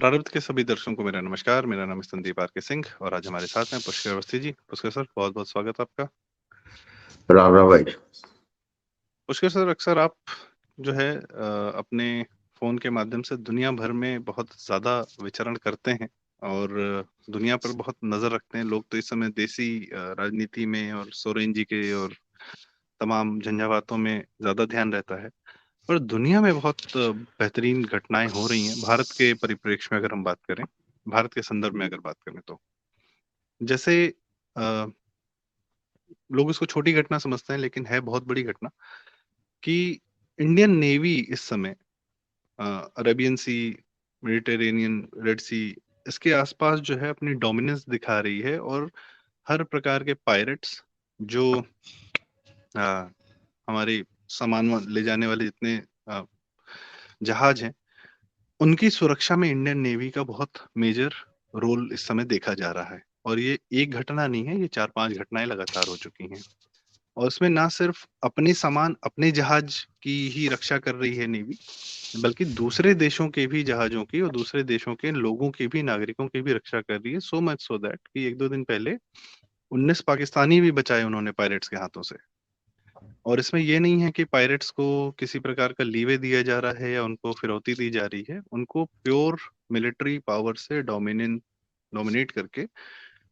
प्रारब्ध के सभी दर्शकों को मेरा नमस्कार। मेरा नाम है संदीप आर के सिंह और आज हमारे साथ हैं पुष्कर अवस्थी जी। पुष्कर सर, बहुत-बहुत स्वागत है आपका। राम राम भाई। पुष्कर सर, अक्सर आप जो है अपने फ़ोन के माध्यम से दुनिया भर में बहुत ज़्यादा विचरण करते हैं और दुनिया पर बहुत नज़र रखते हैं। लोग तो इस समय देसी राजनीति में और सोरेन जी के और तमाम झंझावातों में ज़्यादा ध्यान रहता है। पर दुनिया में बहुत बेहतरीन घटनाएँ हो रही हैं, भारत के परिप्रेक्ष्य में अगर हम बात करें, भारत के संदर्भ में अगर बात करें तो। जैसे अ, लोग इसको छोटी घटना समझते हैं लेकिन है बहुत बड़ी घटना कि इंडियन नेवी इस समय अरेबियन सी, मेडिटेरेनियन, रेड सी इसके आसपास जो है अपनी डोमिनेंस दिखा रही है और हर प्रकार के पायरेट्स जो अ, हमारी सामान ले जाने वाले जितने अ, जहाज हैं उनकी सुरक्षा में इंडियन नेवी का बहुत मेजर रोल इस समय देखा जा रहा है। और ये एक घटना नहीं है, ये 4-5 घटनाएं लगातार हो चुकी हैं। और उसमें ना सिर्फ अपने सामान, अपने जहाज की ही रक्षा कर रही है नेवी, बल्कि दूसरे देशों के भी जहाज़ों की और दूसरे देशों के लोगों की भी, नागरिकों की भी रक्षा कर रही है। सो मच सो दैट कि 1-2 दिन पहले 19 पाकिस्तानी भी बचाए उन्होंने पायरेट्स के हाथों से। और इसमें ये नहीं है कि पायरेट्स को किसी प्रकार का लीवे दिया जा रहा है या उनको फिरौती दी जा रही है। उनको प्योर मिलिट्री पावर से डोमिनेट करके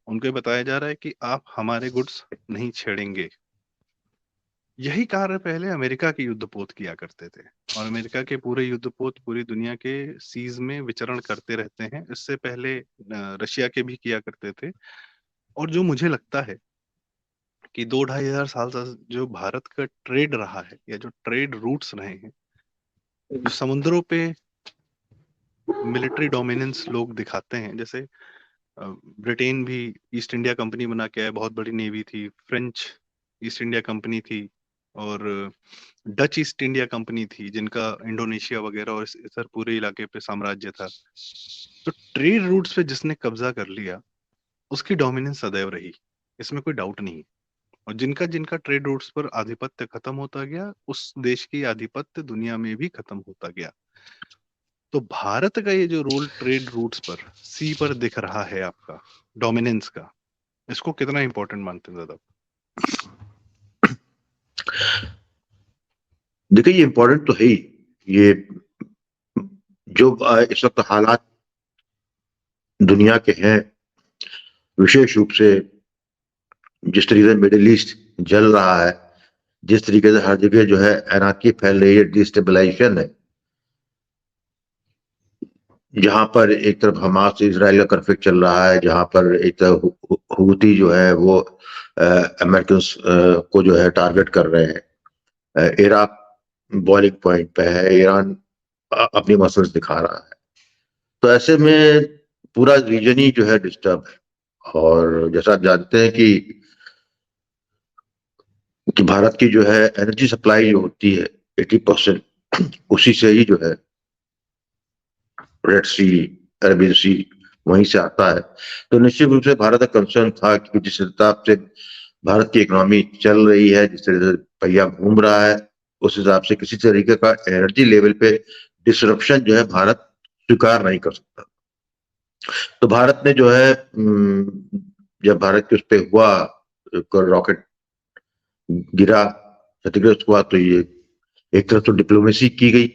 उनको ये बताया जा रहा है कि आप हमारे गुड्स नहीं छेड़ेंगे। यही कार्य पहले अमेरिका के युद्धपोत किया करते थे और अमेरिका के पूरे युद्धपोत पूरी दुनिया के सीज में विचरण करते रहते हैं। इससे पहले रशिया के भी किया करते थे। और जो मुझे लगता है कि 2-2.5 हजार साल से जो भारत का ट्रेड रहा है या जो ट्रेड रूट्स रहे हैं, जो समुद्रों पे मिलिट्री डोमिनेंस लोग दिखाते हैं, जैसे ब्रिटेन भी ईस्ट इंडिया कंपनी बना के आया, बहुत बड़ी नेवी थी। फ्रेंच ईस्ट इंडिया कंपनी थी और डच ईस्ट इंडिया कंपनी थी जिनका इंडोनेशिया वगैरह और इधर पूरे इलाके पे साम्राज्य था। तो ट्रेड रूट्स पे जिसने कब्जा कर लिया उसकी डोमिनेंस सदैव रही, इसमें कोई डाउट नहीं। और जिनका जिनका ट्रेड रूट्स पर आधिपत्य खत्म होता गया, उस देश की आधिपत्य दुनिया में भी खत्म होता गया। तो भारत का ये जो रोल ट्रेड रूट्स पर, सी पर दिख रहा है आपका, डोमिनेंस का, इसको कितना इंपॉर्टेंट मानते हैं दादा? देखिए, ये इम्पोर्टेंट तो है ही। ये जो इस वक्त हालात दुनिया के हैं, विशेष रूप से जिस तरीके से मिडिल ईस्ट जल रहा है, जिस तरीके से हर जगह जो है एनार्की फैल रही है, डिस्टेबलाइजेशन है, जहां पर एक तरफ हमास इजराइल का कॉन्फ्लिक्ट चल रहा है, जहां पर एक तरफ हूती जो है वो अमेरिकन को जो है टारगेट कर रहे हैं। इराक बॉइलिंग पॉइंट पे है, ईरान अपनी मसल्स दिखा रहा है। तो ऐसे में पूरा रीजन ही जो है डिस्टर्ब है। और जैसा आप जानते हैं कि भारत की जो है एनर्जी सप्लाई जो होती है 80% उसी से ही जो है रेड सी, अरबियन सी, वहीं से आता है। तो निश्चित रूप से भारत का कंसर्न था कि जिस हिसाब से भारत की इकोनॉमी चल रही है, जिस तरह से पहिया घूम रहा है, उस हिसाब से किसी तरीके का एनर्जी लेवल पे डिसरप्शन जो है भारत स्वीकार नहीं कर सकता। तो भारत ने जो है जब भारत के उस पे हुआ, रॉकेट गिरा, क्षतिग्रस्त हुआ, तो ये एक तरफ तो डिप्लोमेसी की गई।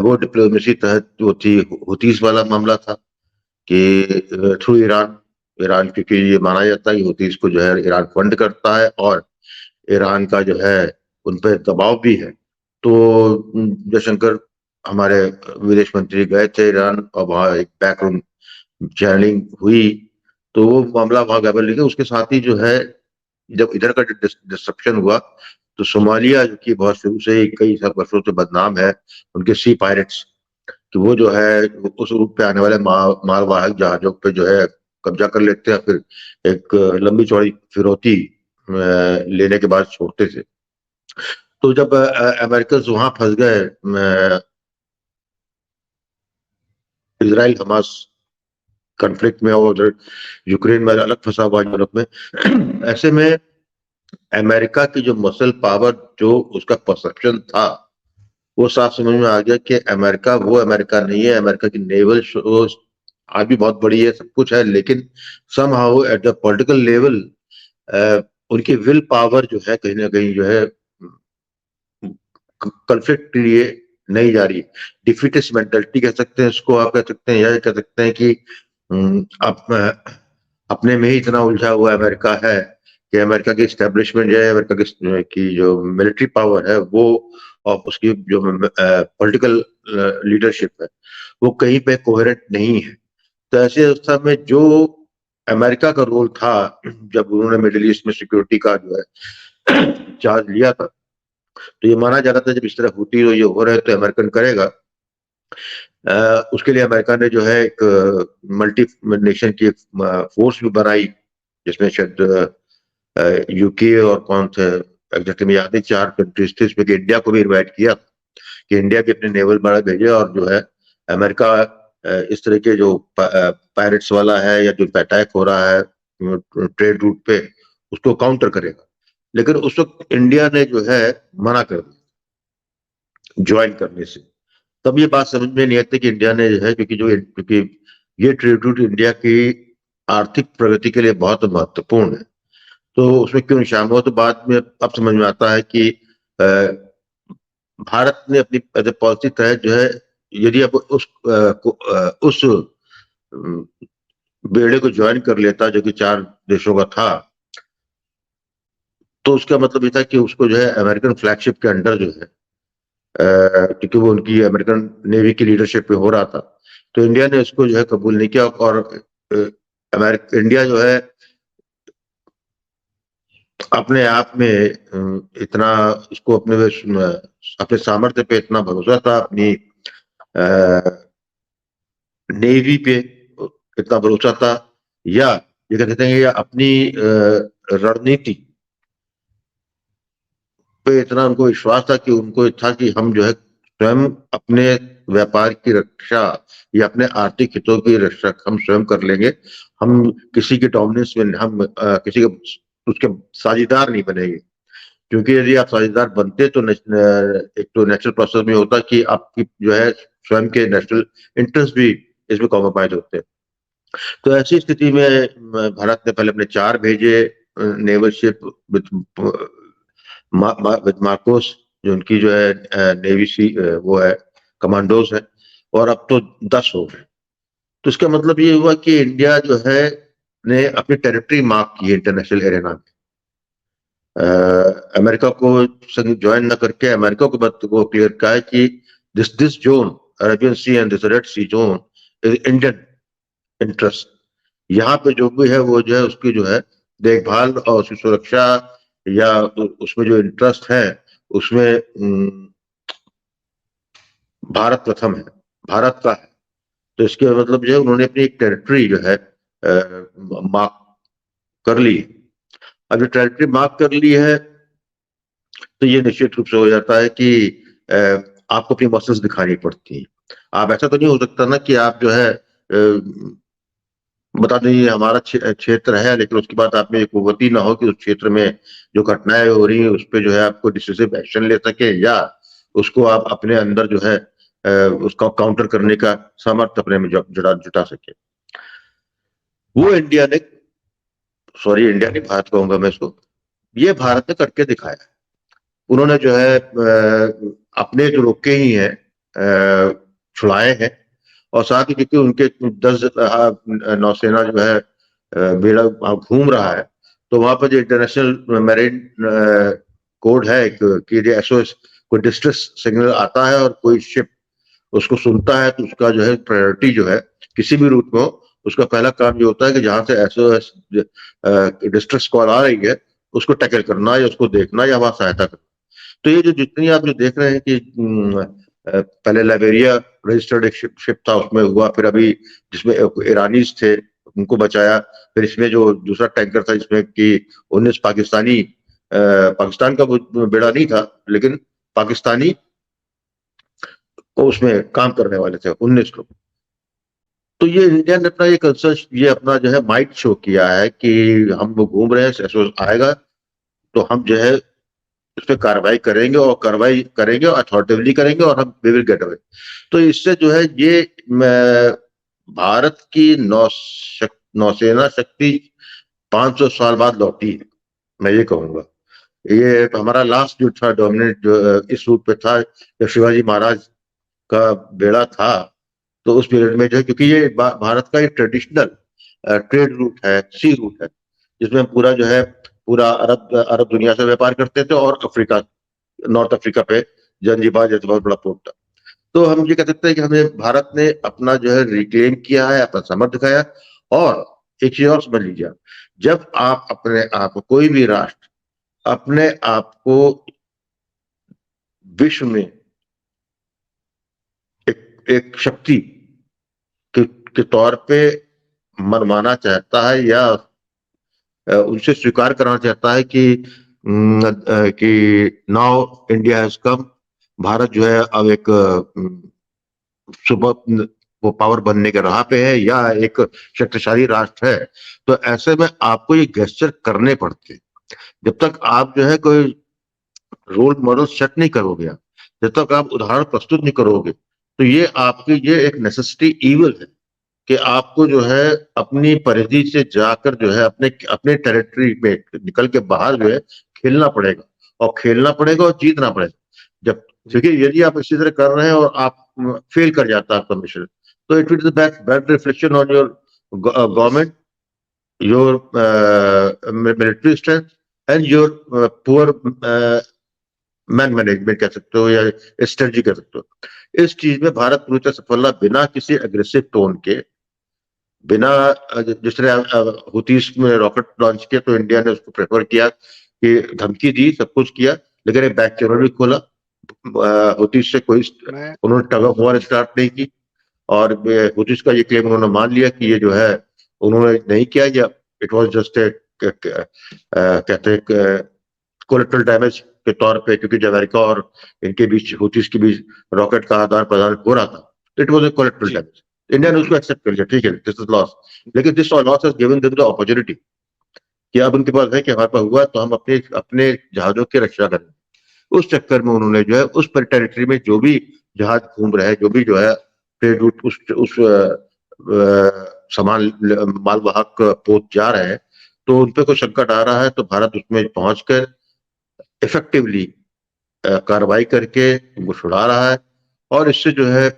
वो डिप्लोमेसी तहत जो थी, हुतीस वाला मामला था कि थ्रू ईरान, ईरान क्योंकि ये माना जाता है कि हुतीस को जो है ईरान फंड करता है और ईरान का जो है उन पर दबाव भी है। तो जयशंकर हमारे विदेश मंत्री गए थे ईरान और वहाँ एक बैकरूम चैनलिंग हुई, तो वो मामला वहां गड़बड़ लेके उसके साथ ही जो है जब इधर का डिस्ट्रप्शन हुआ, तो सोमालिया जो कि बहुत शुरू से ही कई सब वर्षों से बदनाम है उनके सी पायरेट्स, कि वो जो है उस रूट पे आने वाले मालवाहक जहाजों पे जो है कब्जा कर लेते हैं, फिर एक लंबी चौड़ी फिरौती लेने के बाद छोड़ते थे। तो जब अमेरिकन वहां फंस गए, इसराइल हमास कॉन्फ्लिक्ट में, और उधर यूक्रेन में अलग फंसा हुआ यूरोप में ऐसे में अमेरिका की जो मसल पावर, जो उसका परसेप्शन था वो साफ समझ में आ गया कि अमेरिका वो अमेरिका नहीं है। अमेरिका की नेवल आज भी बहुत बड़ी है, सब कुछ है, लेकिन somehow at the political level उनकी विल पावर जो है कहीं ना कहीं जो है कॉन्फ्लिक्ट के लिए नहीं जा रही। डिफीटिस्ट मेंटेलिटी कह सकते हैं उसको, आप कह सकते हैं, या कह सकते हैं कि आप अपने में ही इतना उलझा हुआ अमेरिका है कि अमेरिका की स्टैब्लिशमेंट जो है, अमेरिका की जो मिलिट्री पावर है वो, और उसकी जो पॉलिटिकल लीडरशिप है, वो कहीं पे कोहेरेंट नहीं है। तो ऐसी अवस्था में जो अमेरिका का रोल था जब उन्होंने मिडिल ईस्ट में सिक्योरिटी का जो है चार्ज लिया था, तो ये माना जा रहा था जब इस तरह होती हो ये हो रहा है तो अमेरिकन करेगा। उसके लिए अमेरिका ने जो है एक मल्टी नेशन की फोर्स भी बनाई, जिसमें शायद यूके और कौन थे एग्जैक्टली में याद नहीं, 4 कंट्रीज थे, इसमें कि इंडिया को भी इन्वाइट किया कि इंडिया भी अपने नेवल बड़ा भेजे, और जो है अमेरिका इस तरह के जो पायरेट्स वाला है या जो अटैक हो रहा है ट्रेड रूट पे, उसको काउंटर करेगा। लेकिन उस वक्त इंडिया ने जो है मना कर दिया ज्वाइन करने से। तब ये बात समझ में नहीं आती कि इंडिया ने जो है, क्योंकि ये ट्रेड रूट इंडिया की आर्थिक प्रगति के लिए बहुत महत्वपूर्ण है, तो उसमें क्यों नहीं शामिल हुआ। तो बाद में अब समझ में आता है कि भारत ने अपनी पॉलिसी तहत जो है, यदि अब उस बेड़े को ज्वाइन कर लेता जो कि 4 देशों का था, तो उसका मतलब ये था कि उसको जो है अमेरिकन फ्लैगशिप के अंडर जो है, क्योंकि वो उनकी अमेरिकन नेवी की लीडरशिप पे हो रहा था, तो इंडिया ने उसको जो है कबूल नहीं किया। और अमेरिका इंडिया जो है अपने आप में इतना इसको अपने सामर्थ्य पे इतना भरोसा था, अपनी नेवी पे इतना भरोसा था, या ये कहते हैं या अपनी रणनीति पे इतना उनको विश्वास था कि उनको था कि हम जो है स्वयं अपने व्यापार की रक्षा या अपने आर्थिक हितों की रक्षा हम स्वयं कर लेंगे। हम किसी के डोमिनेंस में, हम किसी के उसके साझेदार नहीं बनेंगे। क्योंकि यदि आप साझेदार बनते तो एक तो नेचुरल प्रोसेस में होता कि आपकी जो है स्वयं के नेशनल इंटरेस्ट भी इसमें कॉम्प्रोमाइज होते हैं। तो ऐसी स्थिति में भारत ने पहले अपने 4 भेजे नेवल शिप विद मार्कोस, जो उनकी जो है नेवी सी वो है कमांडोज है, और अब तो 10 हो गए। तो इसका मतलब ये हुआ कि इंडिया जो है ने अपनी टेरिटरी मार्क की है इंटरनेशनल एरेना में। अमेरिका को संग ज्वाइन न करके अमेरिका को बात को क्लियर कहा है कि this zone, Arabian sea and this red sea zone is Indian interest. यहाँ पे जो भी है वो जो है उसकी जो है देखभाल और उसकी सुरक्षा या उसमें जो इंटरेस्ट है उसमें भारत प्रथम है, भारत का है। तो इसके मतलब जो है उन्होंने अपनी एक टेरिटरी जो है मार्क कर ली। अब जो टेरिटरी मार्क कर ली है तो ये निश्चित रूप से हो जाता है कि आपको अपनी मसल्स दिखानी पड़ती है। आप ऐसा तो नहीं हो सकता ना कि आप जो है बता दें ये हमारा क्षेत्र है, लेकिन उसके बाद आप में एक कुव्वत ही ना हो कि उस क्षेत्र में जो घटनाएं हो रही है उस पर जो है आपको डिसिसिव एक्शन ले सके, या उसको आप अपने अंदर जो है उसका काउंटर करने का सामर्थ्य अपने में जुटा सके। वो इंडिया ने, सॉरी इंडिया नहीं, भारत कहूंगा मैं इसको, ये भारत ने करके दिखाया। उन्होंने जो है अपने जो रोके ही हैं छुड़ाए हैं, और साथ ही क्योंकि उनके 10 नौसेना जो है बेड़ा घूम रहा है, तो वहां पर जो इंटरनेशनल मैरीन कोड है कि एसओएस, कोई डिस्ट्रेस सिग्नल आता है और कोई शिप उसको सुनता है, तो उसका जो है प्रायोरिटी जो है किसी भी रूट में हो, उसका पहला काम ये होता है कि जहां से एसओएस डिस्ट्रेस कॉल आ रही है उसको टैकल करना या उसको देखना या वहां सहायता करना। तो ये जो जितनी आप जो देख रहे हैं कि पहले लाइबेरिया रजिस्टर्ड एक शिप था उसमें हुआ, फिर अभी जिसमें ईरानीज थे उनको बचाया, फिर इसमें जो दूसरा टैंकर था जिसमें कि 19 पाकिस्तानी पाकिस्तान का बेड़ा नहीं था लेकिन पाकिस्तानी को उसमें काम करने वाले थे 19 लोग। तो ये इंडिया ने अपना ये कंसर्न, ये अपना जो है माइट शो किया है कि हम वो घूम रहे हैं, एसओएस आएगा तो हम जो है उस पर कार्रवाई करेंगे, और कार्रवाई करेंगे और अथॉरिटेटिवली करेंगे, और हम वी विल गेट अवे। तो इससे जो है ये भारत की नौसेना शक्ति 500 साल बाद लौटी है, मैं ये कहूंगा। ये हमारा लास्ट जो था डोमिनेट जो इस रूट पे था, जब शिवाजी महाराज का बेड़ा था, तो उस पीरियड में जो है, क्योंकि ये भारत का एक ट्रेडिशनल ट्रेड रूट है, सी रूट है, जिसमें पूरा जो है पूरा अरब अरब दुनिया से व्यापार करते थे, और अफ्रीका, नॉर्थ अफ्रीका पे जंजीबार जैसे बहुत बड़ा पोर्ट था। तो हम ये कह सकते हैं कि हमें भारत ने अपना जो है रिक्लेम किया है, अपना समर्थ दिखाया। और एक चीज और समझ लीजिए, जब आप अपने आप, कोई भी राष्ट्र अपने आप को विश्व में एक शक्ति के तौर पे मनवाना चाहता है, या उनसे स्वीकार कराना चाहता है कि now India has come, Bharat जो है अब एक सुपर वो पावर बनने के राह पे है, या एक शक्तिशाली राष्ट्र है, तो ऐसे में आपको ये गेस्चर करने पड़ते हैं। जब तक आप जो है कोई रोल मॉडल सेट नहीं करोगे, जब तक आप उदाहरण प्रस्तुत नहीं करोगे, तो ये आपकी ये एक नेसेसिटी ईवल है कि आपको जो है अपनी परिधि से जाकर जो है अपने अपने टेरिटरी में निकल के बाहर जो है खेलना पड़ेगा, और खेलना पड़ेगा और जीतना पड़ेगा। जब जी देखिए, यदि आप इसी तरह कर रहे हैं और आप फेल कर जाता है आपका मिशन, तो it will bad bad reflection on your government, your military strength, and your poor man management कह सकते हो, या स्ट्रेटजी कह सकते हो। इस चीज में भारत पूरी तरह सफल रहा, बिना किसी अग्रेसिव टोन के, बिना जिस तरह हुतीस में रॉकेट लॉन्च किया तो इंडिया ने उसको प्रेफर किया, कि धमकी दी, सब कुछ किया, लेकिन एक बैक चैनल भी खोला। हुतीस से कोई मैं उन्होंने टग ऑफ वॉर स्टार्ट नहीं की, और हुतीस का ये क्लेम उन्होंने मान लिया कि ये जो है उन्होंने नहीं किया, या इट वाज जस्ट ए कहते हैं कोलेट्रल डैमेज के तौर पे, क्योंकि जब अमेरिका और इनके बीच, हुतीस के बीच रॉकेट का आदान प्रदान हो रहा था, तो इट वाज ए कोलेट्रल जी डैमेज। इंडिया ने उसको एक्सेप्ट कर लिया, ठीक है, दिस इज लॉस। लेकिन this loss has given them the opportunity, कि अब उनके पास है कि हमारे पास हुआ तो हम अपने अपने जहाजों की रक्षा करें। उस चक्कर में उन्होंने जो है उस पर टेरिटरी में जो भी जहाज घूम रहे हैं, जो भी जो है ट्रेड रूट उस सामान मालवाहक पोत जा रहे हैं, तो उन पे कोई संकट आ रहा है, तो भारत उसमें पहुंचकर इफेक्टिवली कार्रवाई करके उनको छुड़ा रहा है। और इससे जो है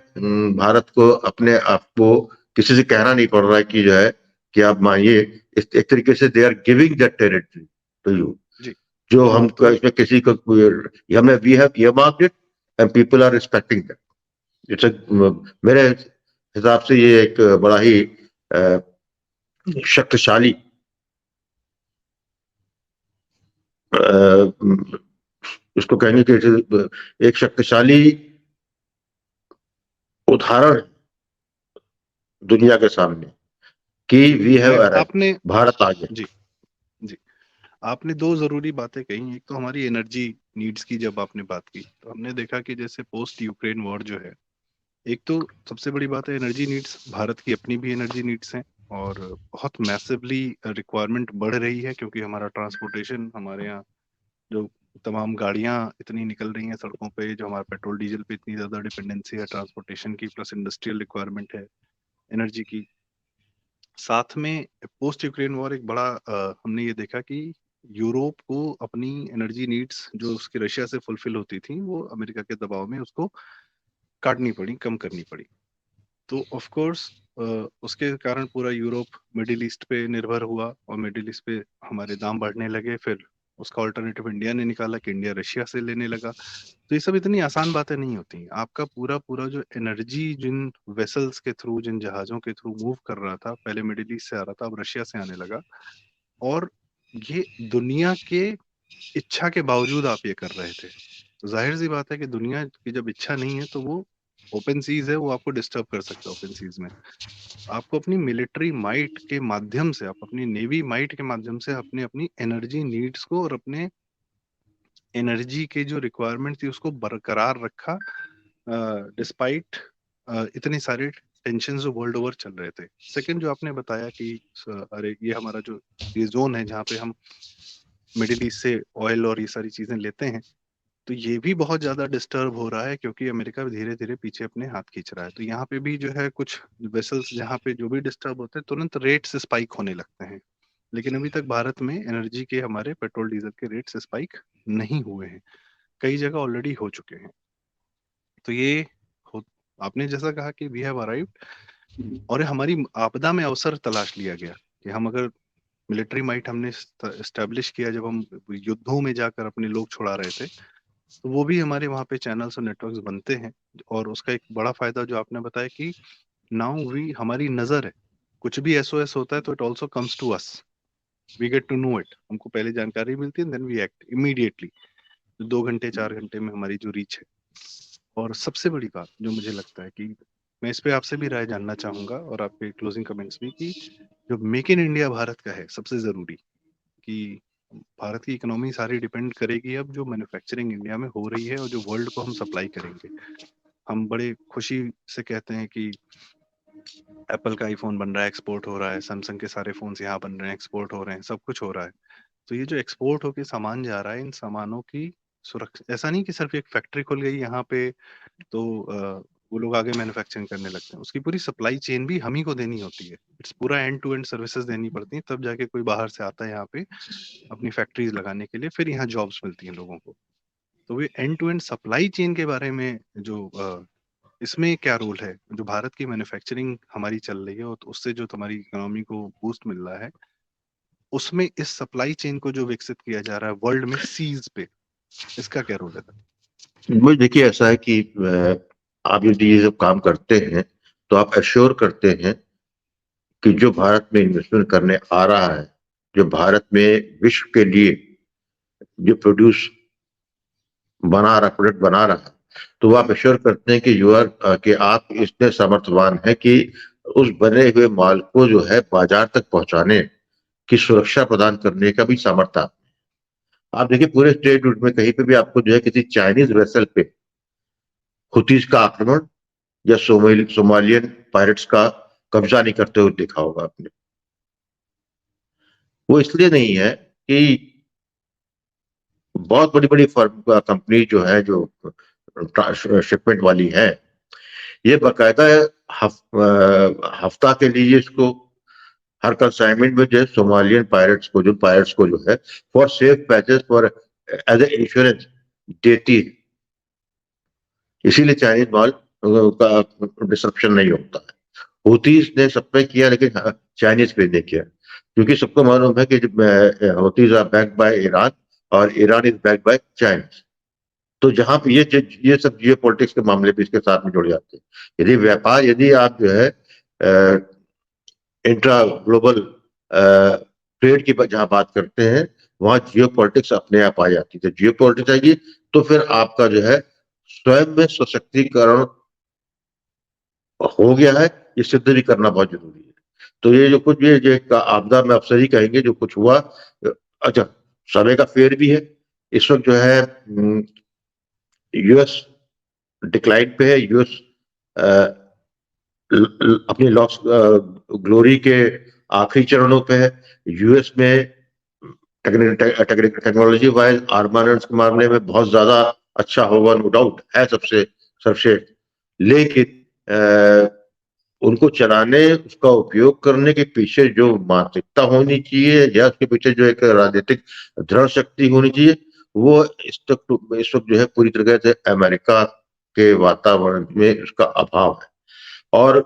भारत को अपने आप को किसी से कहना नहीं पड़ रहा है कि जो है कि आप मानिए, एक तरीके से they are giving that territory to you, जी। जो हम तो इसमें किसी को हमने we have earmarked it, and people are respecting that. मेरे हिसाब से ये एक बड़ा ही अ, शक्तिशाली इसको कहेंगे कि एक शक्तिशाली उदाहरण दुनिया के सामने, कि वी हैव मैं अराइव्ड, आपने भारत आ गया। जी जी आपने दो जरूरी बातें कही। एक तो हमारी एनर्जी नीड्स की जब आपने बात की, तो हमने देखा कि जैसे पोस्ट यूक्रेन वॉर जो है, एक तो सबसे बड़ी बात है एनर्जी नीड्स, भारत की अपनी भी एनर्जी नीड्स हैं, और बहुत मैसिवली रिक्वायरमेंट बढ़ रही है, क्योंकि हमारा ट्रांसपोर्टेशन, हमारे यहाँ जो तमाम गाड़ियां इतनी निकल रही हैं सड़कों पे, जो हमारा पेट्रोल डीजल पे इतनी ज्यादा डिपेंडेंसी है ट्रांसपोर्टेशन की, प्लस इंडस्ट्रियल रिक्वायरमेंट है एनर्जी की। साथ में पोस्ट यूक्रेन वॉर एक बड़ा हमने ये देखा कि यूरोप को अपनी एनर्जी नीड्स जो उसकी रशिया से फुलफिल होती थी, वो अमेरिका के दबाव में उसको काटनी पड़ी, कम करनी पड़ी। तो ऑफ कोर्स उसके कारण पूरा यूरोप मिडिल ईस्ट पे निर्भर हुआ, और मिडिल ईस्ट पे हमारे दाम बढ़ने लगे। फिर उसका ऑल्टरनेटिव इंडिया ने निकाला कि इंडिया रशिया से लेने लगा। तो ये सब इतनी आसान बातें नहीं होती। आपका पूरा पूरा जो एनर्जी जिन वेसल्स के थ्रू, जिन जहाजों के थ्रू मूव कर रहा था, पहले मिडिल ईस्ट से आ रहा था, अब रशिया से आने लगा। और ये दुनिया के इच्छा के बावजूद आप ये कर रहे थे। तो जाहिर सी बात है कि दुनिया की जब इच्छा नहीं है, तो वो ओपन सीज है, वो आपको डिस्टर्ब कर सकता है ओपन सीज में। आपको अपनी मिलिट्री माइट के माध्यम से, आप अपनी नेवी माइट के माध्यम से अपने अपनी एनर्जी नीड्स को और अपने एनर्जी के जो रिक्वायरमेंट थी उसको बरकरार रखा, डिस्पाइट इतने सारे टेंशन जो वर्ल्ड ओवर चल रहे थे। सेकंड जो आपने बताया कि अरे ये हमारा जो ये जोन है जहाँ पे हम मिडिल ईस्ट से ऑयल और ये सारी चीजें लेते हैं, तो ये भी बहुत ज्यादा डिस्टर्ब हो रहा है क्योंकि अमेरिका धीरे धीरे पीछे अपने हाथ खींच रहा है। तो यहाँ पे भी जो है कुछ वेसल्स जहाँ पे जो भी डिस्टर्ब होते हैं तुरंत रेट्स स्पाइक होने लगते हैं। लेकिन अभी तक भारत में एनर्जी के हमारे पेट्रोल डीजल के रेट्स स्पाइक नहीं हुए हैं, कई जगह ऑलरेडी हो चुके हैं। तो ये हो, आपने जैसा कहा कि वी हैव अराइव्ड, और हमारी आपदा में अवसर तलाश लिया गया कि हम अगर मिलिट्री माइट हमने स्टैब्लिश किया जब हम युद्धों में जाकर अपने लोग छुड़ा रहे थे, तो वो भी हमारे वहाँ पे चैनल्स और नेटवर्क्स बनते हैं। और उसका एक बड़ा फायदा जो आपने बताया कि नाउ वी, हमारी नजर है, कुछ भी एसओएस होता है तो it also comes to us, we get to know it, हमको पहले जानकारी मिलती है, देन वी एक्ट इमीडिएटली, 2 घंटे 4 घंटे में हमारी जो रीच है। और सबसे बड़ी बात जो मुझे लगता है कि मैं इस पे आपसे भी राय जानना चाहूंगा और आपके क्लोजिंग कमेंट्स भी, कि जो मेक इन इंडिया भारत का है सबसे जरूरी, कि भारत की इकोनॉमी सारी डिपेंड करेगी अब जो मैन्युफैक्चरिंग इंडिया में हो रही है और जो वर्ल्ड को हम सप्लाई करेंगे। हम बड़े खुशी से कहते हैं कि एप्पल का आईफोन बन रहा है, एक्सपोर्ट हो रहा है, सैमसंग के सारे फोन्स यहाँ बन रहे हैं, एक्सपोर्ट हो रहे हैं, सब कुछ हो रहा है। तो ये जो एक्सपोर्ट होके सामान जा रहा है, इन सामानों की सुरक्षा, ऐसा नहीं कि सिर्फ एक फैक्ट्री खुल गई यहाँ पे तो वो लोग आगे मैन्युफैक्चरिंग करने लगते हैं, उसकी पूरी सप्लाई चेन भी हम ही को देनी होती है। इट्स पूरा एंड टू एंड सर्विसेज देनी पड़ती है, तब जाके कोई बाहर से आता है यहाँ पे अपनी फैक्ट्रीज लगाने के लिए, फिर यहाँ जॉब्स मिलती हैं लोगों को। तो वे end to end supply chain के बारे में जो इसमें क्या रोल है, जो भारत की मैन्युफैक्चरिंग हमारी चल रही है और तो उससे जो तुम्हारी इकोनॉमी को बूस्ट मिल रहा है, उसमें इस सप्लाई चेन को जो विकसित किया जा रहा है वर्ल्ड में सीज पे, इसका क्या रोल है? मुझे देखिए ऐसा है कि आप यदि ये सब काम करते हैं तो आप एश्योर करते हैं कि जो भारत में इन्वेस्टमेंट करने आ रहा है, जो भारत में विश्व के लिए जो प्रोडक्ट बना रहा है, तो वो आप एश्योर करते हैं कि कि आप इतने समर्थवान हैं कि उस बने हुए माल को जो है बाजार तक पहुंचाने की सुरक्षा प्रदान करने का भी सामर्थ्य आप देखिए पूरे स्टेट रूट में कहीं पे भी आपको जो है किसी चाइनीज वेसल पे हुतीज का आक्रमण या सोमालियन पायरेट्स का कब्जा नहीं करते हुए देखा होगा आपने। वो इसलिए नहीं है कि बहुत बड़ी बड़ी फर्म कंपनी जो है जो शिपमेंट वाली है, ये बाकायदा हफ्ता के लिए इसको हर कंसाइनमेंट में जो है सोमालियन पायरेट्स को जो है for safe passage for as a insurance देती है। इसीलिए चाइनीज माल का डिस्ट्रप्शन नहीं होता है। हुतीज ने सब पे किया लेकिन चाइनीज पे नहीं किया, क्योंकि सबको मालूम है कि Houthis are backed by Iran और Iran is backed by China. तो जहां पे ये सब जियो पॉलिटिक्स के मामले भी इसके साथ में जुड़ जाते हैं। यदि आप जो है इंट्रा ग्लोबल ट्रेड की जहां बात करते हैं, वहां जियो पॉलिटिक्स अपने आप आ जाती है। जियो पॉलिटिक्स आएगी तो फिर आपका जो है स्वयं में सशक्तिकरण हो गया है, ये सिद्ध भी करना बहुत जरूरी है। तो ये जो कुछ ये जो आपदा में अफसर ही कहेंगे जो कुछ हुआ, अच्छा समय का फेयर भी है। इस वक्त जो है यूएस डिक्लाइन पे है। यूएस अपनी लॉस ग्लोरी के आखिरी चरणों पे है। यूएस में टेक्नोलॉजी वाइज आर्मामेंट्स के मामले में बहुत ज्यादा अच्छा होगा, नो डाउट है सबसे सर्वश्रेष्ठ। लेकिन उनको चलाने, उसका उपयोग करने के पीछे जो मानसिकता होनी चाहिए या उसके पीछे जो एक राजनीतिक दृढ़ शक्ति होनी चाहिए, वो इस वक्त जो है पूरी तरह से अमेरिका के वातावरण में उसका अभाव है और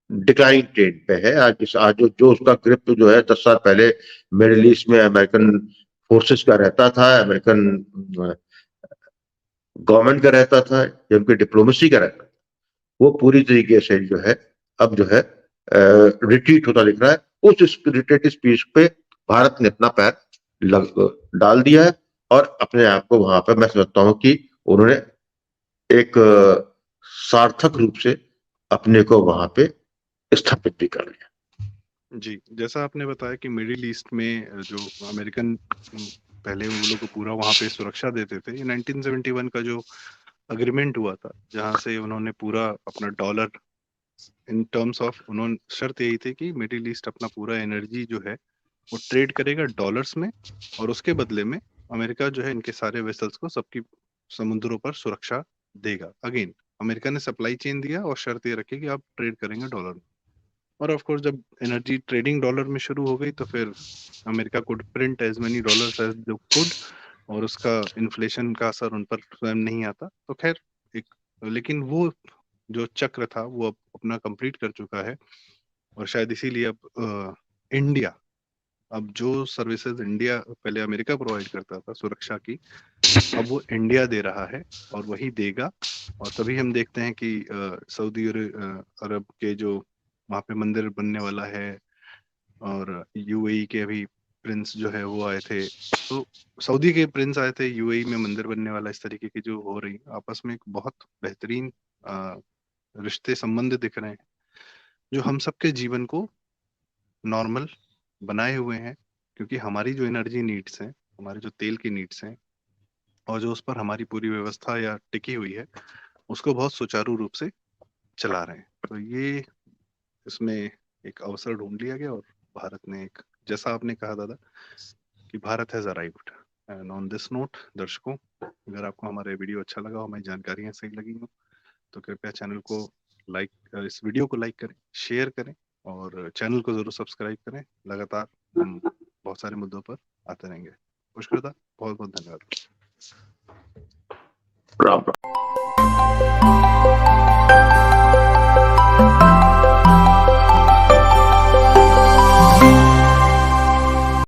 डिक्लाइनिंग ट्रेंड पे है। आज जो उसका ग्रिप जो है 10 साल पहले मिडिल ईस्ट में अमेरिकन फोर्सेस का रहता था, अमेरिकन गवर्नमेंट का रहता था या उनकी डिप्लोमेसी का रहता था, वो पूरी तरीके से जो है अब जो है रिट्रीट होता दिख रहा है। उस रिट्रीट स्पीच पे भारत ने अपना पैर डाल दिया है और अपने आप को वहां पर मैं समझता हूं कि उन्होंने एक सार्थक रूप से अपने को वहां पे स्थापित भी कर लिया। जी, जैसा आपने बताया कि मिडिल ईस्ट में जो अमेरिकन पहले वो लोग को पूरा वहाँ पे सुरक्षा देते थे, ये 1971 का जो अग्रीमेंट हुआ था, जहाँ से उन्होंने पूरा अपना डॉलर इन टर्म्स ऑफ, उन्होंने शर्त यही थी कि मिडिल ईस्ट अपना पूरा एनर्जी जो है वो ट्रेड करेगा डॉलर्स में, और उसके बदले में अमेरिका जो है इनके सारे वेसल्स को सबकी समुद्रों पर सुरक्षा देगा। अगेन अमेरिका ने सप्लाई चेन दिया और शर्त ये रखी कि आप ट्रेड करेंगे डॉलर में। और ऑफ कोर्स जब एनर्जी ट्रेडिंग डॉलर में शुरू हो गई तो फिर America could print as many dollars as they could, और उसका इन्फ्लेशन का असर उन पर स्वयं नहीं आता। तो खैर एक, लेकिन वो जो चक्र था वो अब अपना कंप्लीट कर चुका है, और शायद इसीलिए अब इंडिया, अब जो सर्विसेज इंडिया पहले अमेरिका प्रोवाइड करता था सुरक्षा की, अब वो इंडिया दे रहा है और वही देगा। और तभी हम देखते हैं कि सऊदी अरब के जो वहाँ पे मंदिर बनने वाला है, और यूएई के अभी प्रिंस जो है वो आए थे, तो सऊदी के प्रिंस आए थे, यूएई में मंदिर बनने वाला, इस तरीके की जो हो रही आपस में एक बहुत बेहतरीन रिश्ते संबंध दिख रहे हैं, जो हम सबके जीवन को नॉर्मल बनाए हुए हैं। क्योंकि हमारी जो एनर्जी नीड्स हैं, हमारे जो तेल की नीड्स हैं, और जो उस पर हमारी पूरी व्यवस्था या टिकी हुई है, उसको बहुत सुचारू रूप से चला रहे हैं। तो ये इसमें एक अवसर ढूंढ लिया गया, और भारत ने एक, जैसा आपने कहा दादा कि Bharat has arrived. And on this note दर्शकों, अगर आपको हमारा वीडियो अच्छा लगा हो, हमारी जानकारियां सही लगी हो, तो कृपया चैनल को लाइक, इस वीडियो को लाइक करें, शेयर करें, और चैनल को जरूर सब्सक्राइब करें। लगातार हम बहुत सारे मुद्दों पर आते रहेंगे। पुष्कर दा, बहुत बहुत धन्यवाद। राम राम।